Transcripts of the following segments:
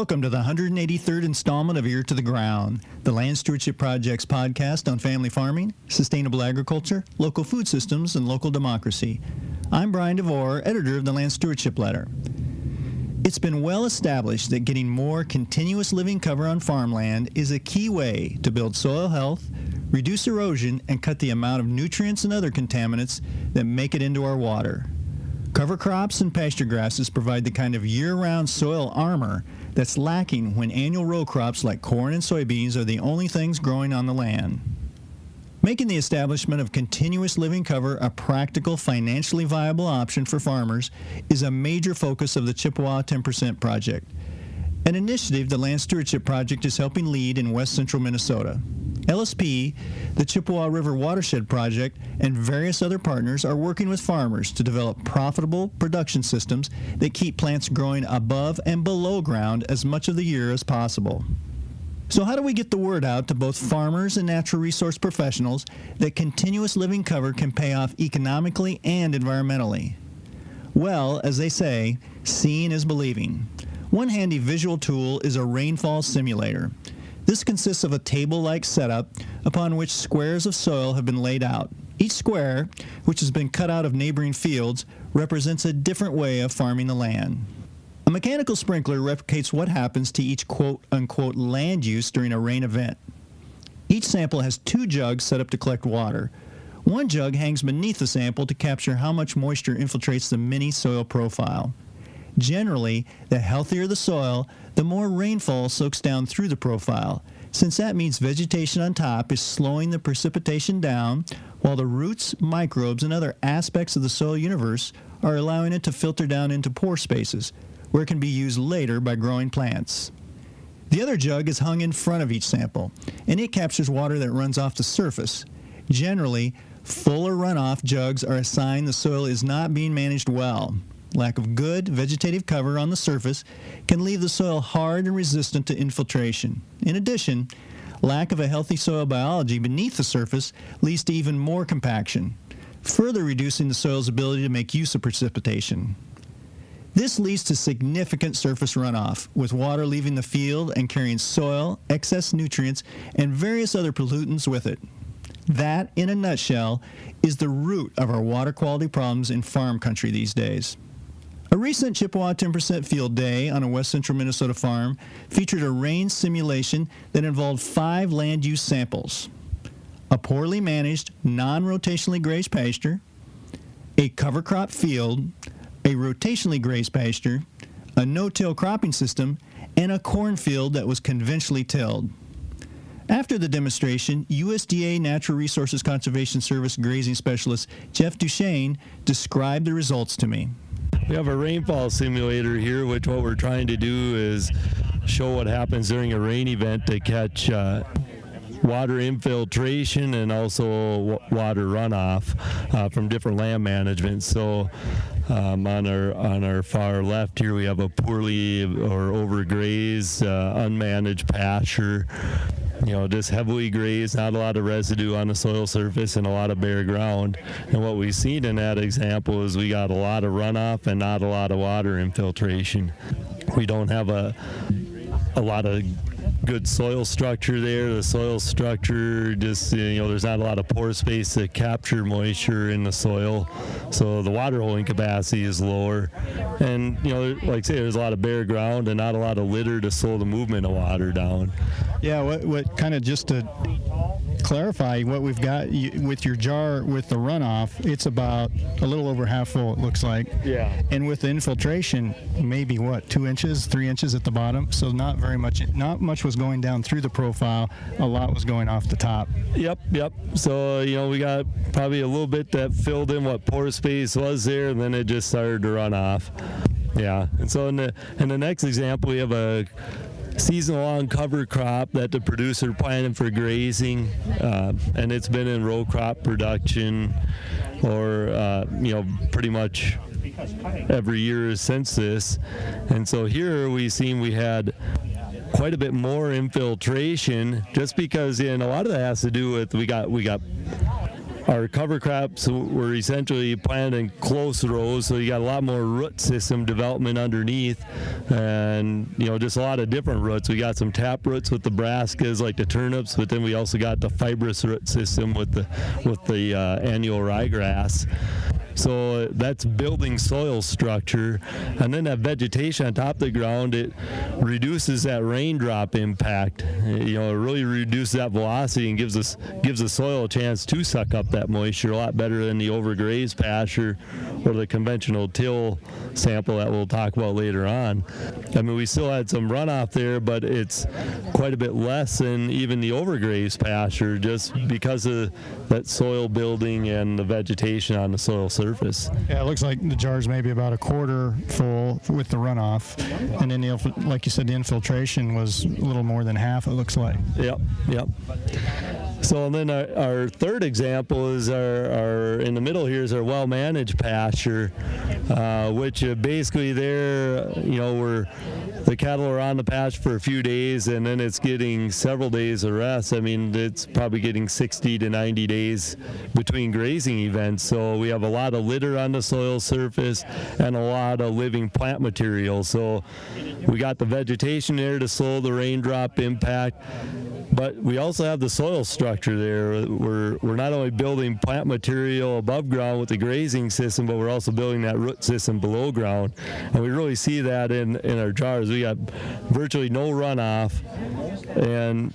Welcome to the 183rd installment of Ear to the Ground, the Land Stewardship Project's podcast on family farming, sustainable agriculture, local food systems, and local democracy. I'm Brian DeVore, editor of the Land Stewardship Letter. It's been well established that getting more continuous living cover on farmland is a key way to build soil health, reduce erosion, and cut the amount of nutrients and other contaminants that make it into our water. Cover crops and pasture grasses provide the kind of year-round soil armor that's lacking when annual row crops like corn and soybeans are the only things growing on the land. Making the establishment of continuous living cover a practical, financially viable option for farmers is a major focus of the Chippewa 10% Project, an initiative the Land Stewardship Project is helping lead in west central Minnesota. LSP, the Chippewa River Watershed Project, and various other partners are working with farmers to develop profitable production systems that keep plants growing above and below ground as much of the year as possible. So how do we get the word out to both farmers and natural resource professionals that continuous living cover can pay off economically and environmentally? Well, as they say, seeing is believing. One handy visual tool is a rainfall simulator. This consists of a table-like setup upon which squares of soil have been laid out. Each square, which has been cut out of neighboring fields, represents a different way of farming the land. A mechanical sprinkler replicates what happens to each quote-unquote land use during a rain event. Each sample has two jugs set up to collect water. One jug hangs beneath the sample to capture how much moisture infiltrates the mini soil profile. Generally, the healthier the soil, the more rainfall soaks down through the profile, since that means vegetation on top is slowing the precipitation down, while the roots, microbes, and other aspects of the soil universe are allowing it to filter down into pore spaces, where it can be used later by growing plants. The other jug is hung in front of each sample, and it captures water that runs off the surface. Generally, fuller runoff jugs are a sign the soil is not being managed well. Lack of good vegetative cover on the surface can leave the soil hard and resistant to infiltration. In addition, lack of a healthy soil biology beneath the surface leads to even more compaction, further reducing the soil's ability to make use of precipitation. This leads to significant surface runoff, with water leaving the field and carrying soil, excess nutrients, and various other pollutants with it. That, in a nutshell, is the root of our water quality problems in farm country these days. A recent Chippewa 10% Field Day on a west central Minnesota farm featured a rain simulation that involved 5 land use samples: a poorly managed, non-rotationally grazed pasture, a cover crop field, a rotationally grazed pasture, a no-till cropping system, and a cornfield that was conventionally tilled. After the demonstration, USDA Natural Resources Conservation Service grazing specialist Jeff Duchesne described the results to me. We have a rainfall simulator here, which what we're trying to do is show what happens during a rain event to catch water infiltration and also water runoff from different land management. So on our far left here, we have a poorly or overgrazed, unmanaged pasture. Just heavily grazed, not a lot of residue on the soil surface and a lot of bare ground. And what we've seen in that example is we got a lot of runoff and not a lot of water infiltration. We don't have a lot of good soil structure there. The soil structure just, there's not a lot of pore space to capture moisture in the soil. So the water holding capacity is lower. And, like I say, there's a lot of bare ground and not a lot of litter to slow the movement of water down. Yeah, what kind of just to clarify what we've got with your jar with the runoff, it's about a little over half full, it looks like. Yeah. And with the infiltration, maybe 2 inches, 3 inches at the bottom. So not much was going down through the profile. A lot was going off the top. Yep. So, we got probably a little bit that filled in what pore space was there, and then it just started to run off. Yeah. And so in the next example, we have a season-long cover crop that the producer planted for grazing, and it's been in row crop production or pretty much every year since this. And so here we had quite a bit more infiltration, just because a lot of that has to do with we got our cover crops were essentially planted in close rows, so you got a lot more root system development underneath, and just a lot of different roots. We got some tap roots with the brassicas like the turnips, but then we also got the fibrous root system with the annual ryegrass. So that's building soil structure, and then that vegetation on top of the ground, it reduces that raindrop impact. It really reduces that velocity and gives the soil a chance to suck up that moisture a lot better than the overgrazed pasture or the conventional till sample that we'll talk about later on. I mean, we still had some runoff there, but it's quite a bit less than even the overgrazed pasture, just because of that soil building and the vegetation on the soil surface. Yeah, it looks like the jar's maybe about a quarter full with the runoff, and then like you said, the infiltration was a little more than half, it looks like. Yep. So then our third example is our in the middle here is our well-managed pasture, which basically there, where the cattle are on the pasture for a few days and then it's getting several days of rest. I mean, it's probably getting 60 to 90 days between grazing events. So we have a lot of litter on the soil surface and a lot of living plant material. So we got the vegetation there to slow the raindrop impact. But we also have the soil structure there. We're not only building plant material above ground with the grazing system, but we're also building that root system below ground. And we really see that in our jars. We got virtually no runoff and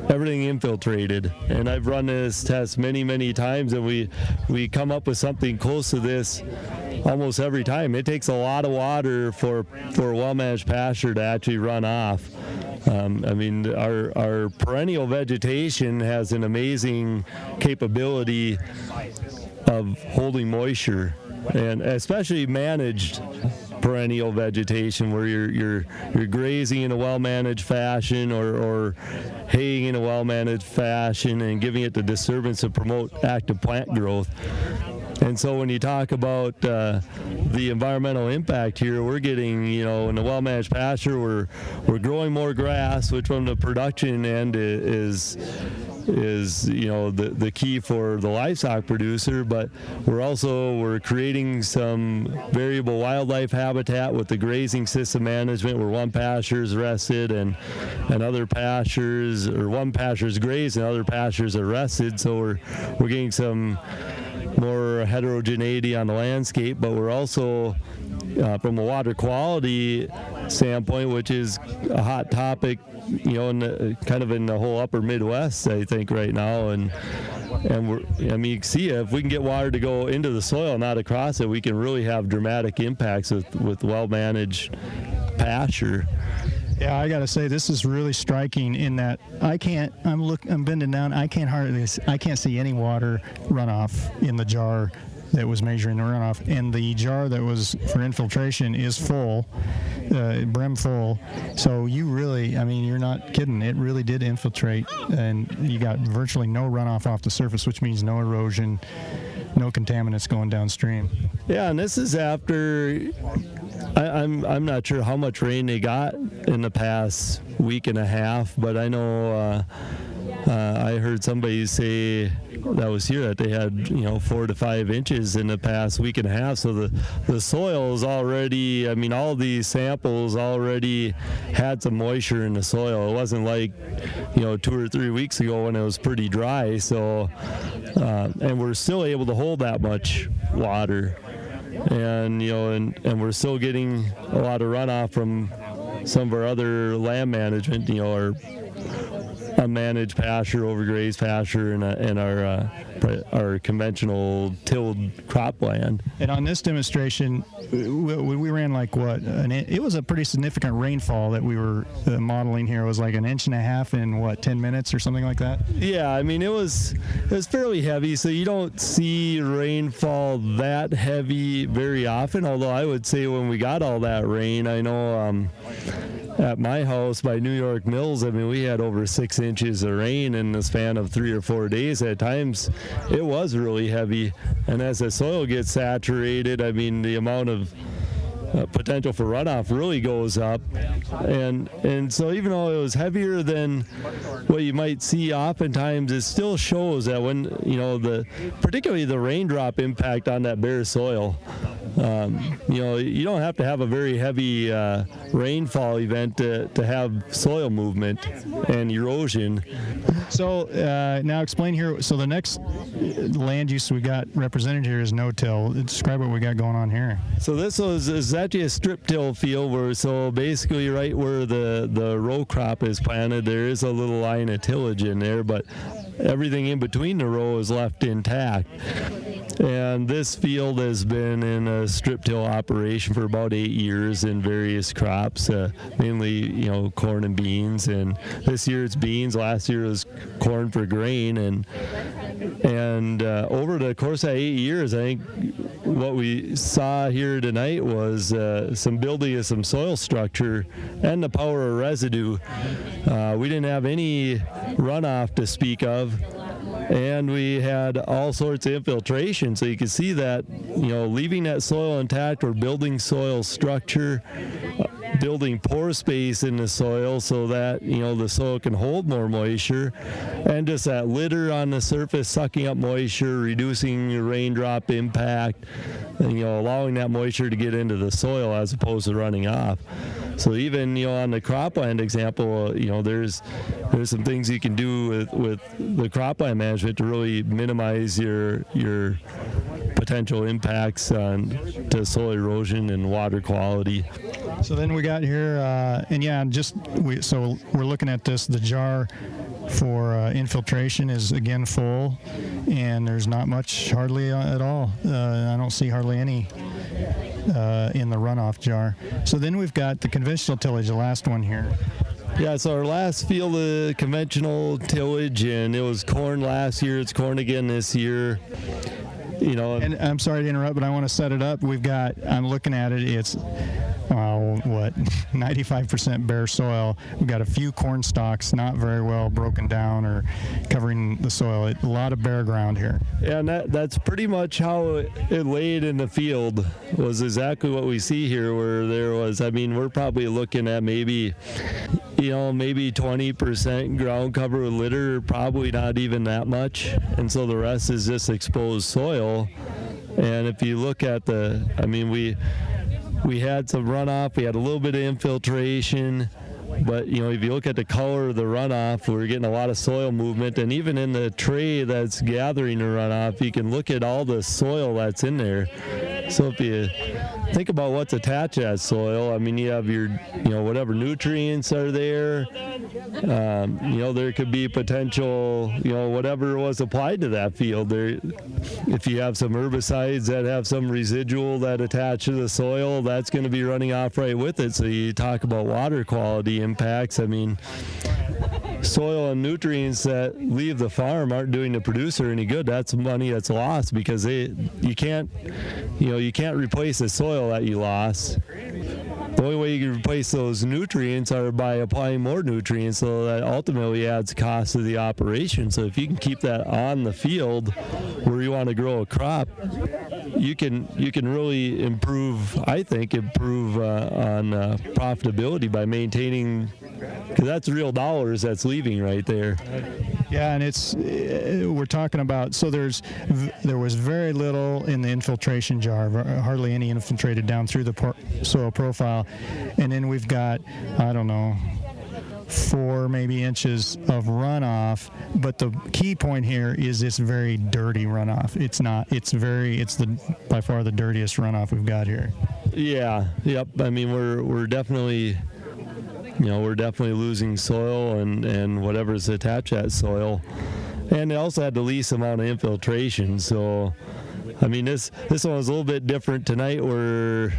everything infiltrated. And I've run this test many times, and we come up with something close to this almost every time. It takes a lot of water for a well-managed pasture to actually run off. I mean, our perennial vegetation has an amazing capability of holding moisture, and especially managed perennial vegetation where you're grazing in a well-managed fashion or haying in a well-managed fashion and giving it the disturbance to promote active plant growth. And so when you talk about the environmental impact here, we're getting, in the well-managed pasture, we're growing more grass, which from the production end is the key for the livestock producer, but we're creating some variable wildlife habitat with the grazing system management, where one pasture is rested and other pastures, or one pasture is grazed and other pastures are rested. So we're getting some more heterogeneity on the landscape, but we're also from a water quality standpoint, which is a hot topic, in the whole upper Midwest, I think, right now, and you can see if we can get water to go into the soil, not across it, we can really have dramatic impacts with well-managed pasture. Yeah, I got to say, this is really striking in that I'm bending down, I can't see any water runoff in the jar that was measuring the runoff, and the jar that was for infiltration is full, brim full. So you're not kidding, it really did infiltrate, and you got virtually no runoff off the surface, which means no erosion, no contaminants going downstream. Yeah, and this is after I'm not sure how much rain they got in the past week and a half, but I know I heard somebody say that was here that they had 4 to 5 inches in the past week and a half. So the soil is already, all these samples already had some moisture in the soil. It wasn't like 2 or 3 weeks ago when it was pretty dry. So and we're still able to hold that much water. And and we're still getting a lot of runoff from some of our other land management, our unmanaged pasture, overgrazed pasture, and our conventional tilled cropland. And on this demonstration, we ran it was a pretty significant rainfall that we were modeling here. It was like 1.5 inches in 10 minutes or something like that? Yeah, it was fairly heavy, so you don't see rainfall that heavy very often, although I would say when we got all that rain, I know at my house by New York Mills, we had over 6 inches of rain in the span of 3 or 4 days. At times, it was really heavy. And as the soil gets saturated, the amount of potential for runoff really goes up, and so even though it was heavier than what you might see oftentimes, it still shows that when particularly the raindrop impact on that bare soil. You don't have to have a very heavy rainfall event to have soil movement and erosion. So now explain here. So the next land use we got represented here is no-till. Describe what we got going on here. So this is actually a strip till field so basically right where the row crop is planted, there is a little line of tillage in there, but everything in between the row is left intact. And this field has been in a strip till operation for about 8 years in various crops, mainly corn and beans. And this year it's beans. Last year it was corn for grain. And over the course of 8 years, I think what we saw here tonight was some building of some soil structure and the power of residue. We didn't have any runoff to speak of. And we had all sorts of infiltration, so you can see that, leaving that soil intact, we're building soil structure, building pore space in the soil so that, the soil can hold more moisture, and just that litter on the surface sucking up moisture, reducing your raindrop impact, and, allowing that moisture to get into the soil as opposed to running off. So even on the cropland example, there's some things you can do with the cropland management to really minimize your potential impacts to soil erosion and water quality. So then we got here, so we're looking at this. The jar for infiltration is again full, and there's not much hardly at all. I don't see hardly any in the runoff jar. So then we've got the conventional tillage, the last one here. Yeah, so our last field of conventional tillage, and it was corn last year. It's corn again this year. And I'm sorry to interrupt, but I want to set it up. I'm looking at it. It's 95% bare soil. We've got a few corn stalks, not very well broken down or covering the soil. A lot of bare ground here. Yeah, and that's pretty much how it laid in the field, was exactly what we see here, where there was, we're probably looking at maybe 20% ground cover with litter, probably not even that much. And so the rest is just exposed soil. And if you look at we had some runoff, we had a little bit of infiltration, but if you look at the color of the runoff, we're getting a lot of soil movement. And even in the tray that's gathering the runoff, you can look at all the soil that's in there. So if you think about what's attached to that soil, you have your, whatever nutrients are there. There could be potential, whatever was applied to that field. If you have some herbicides that have some residual that attach to the soil, that's going to be running off right with it. So you talk about water quality impacts. Soil and nutrients that leave the farm aren't doing the producer any good. That's money that's lost because you can't replace the soil that you lost. The only way you can replace those nutrients are by applying more nutrients, so that ultimately adds cost to the operation. So if you can keep that on the field where you want to grow a crop, you can really improve on profitability by maintaining, because that's real dollars that's leaving right there. Yeah, and we're talking about, so there was very little in the infiltration jar, hardly any infiltrated down through the soil profile, and then we've got, 4 maybe inches of runoff, but the key point here is this very dirty runoff. It's by far the dirtiest runoff we've got here. Yeah, yep. We're definitely losing soil and whatever's attached to that soil. And it also had the least amount of infiltration. So, this one was a little bit different tonight, where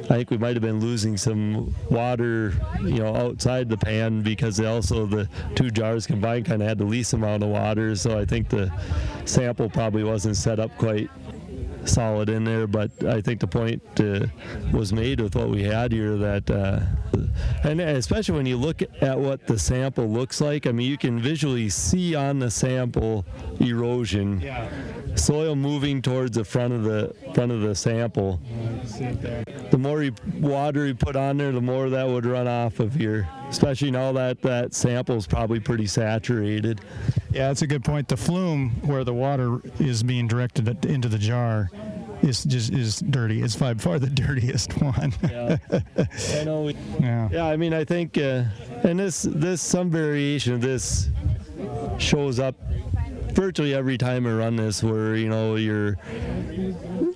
I think we might have been losing some water, outside the pan, because the 2 jars combined kind of had the least amount of water. So I think the sample probably wasn't set up quite solid in there, but I think the point was made with what we had here that, and especially when you look at what the sample looks like, I mean, you can visually see on the sample erosion, soil moving towards the front of the sample. The more water you put on there, the more that would run off of here, especially now that sample is probably pretty saturated. Yeah, that's a good point. The flume where the water is being directed into the jar is dirty. It's by far the dirtiest one. Yeah, I know. Yeah. I mean, I think, and this some variation of this shows up virtually every time I run this, where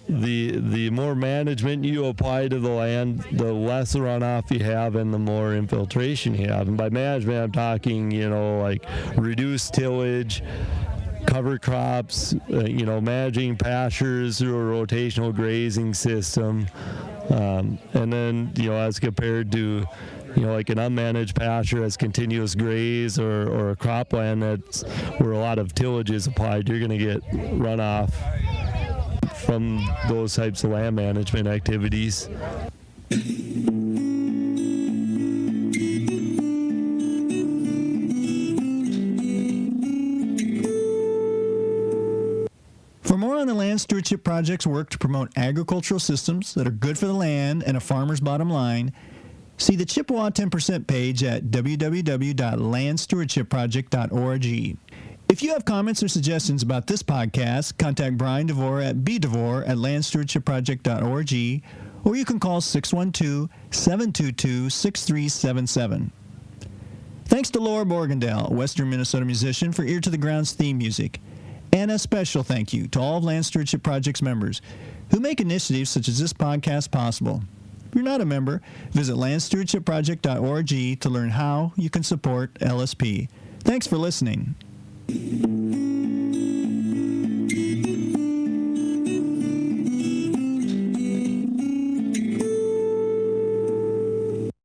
the more management you apply to the land, the less runoff you have and the more infiltration you have. And by management, I'm talking, like reduced tillage, cover crops, managing pastures through a rotational grazing system. And then, as compared to, like an unmanaged pasture as continuous graze or a cropland that's where a lot of tillage is applied, you're going to get runoff from those types of land management activities. For more on the Land Stewardship Project's work to promote agricultural systems that are good for the land and a farmer's bottom line, see the Chippewa 10% page at www.landstewardshipproject.org. If you have comments or suggestions about this podcast, contact Brian DeVore at bdevore@landstewardshipproject.org, or you can call 612-722-6377. Thanks to Laura Borgendale, a Western Minnesota musician, for Ear to the Ground's theme music. And a special thank you to all of Land Stewardship Project's members who make initiatives such as this podcast possible. If you're not a member, visit landstewardshipproject.org to learn how you can support LSP. Thanks for listening.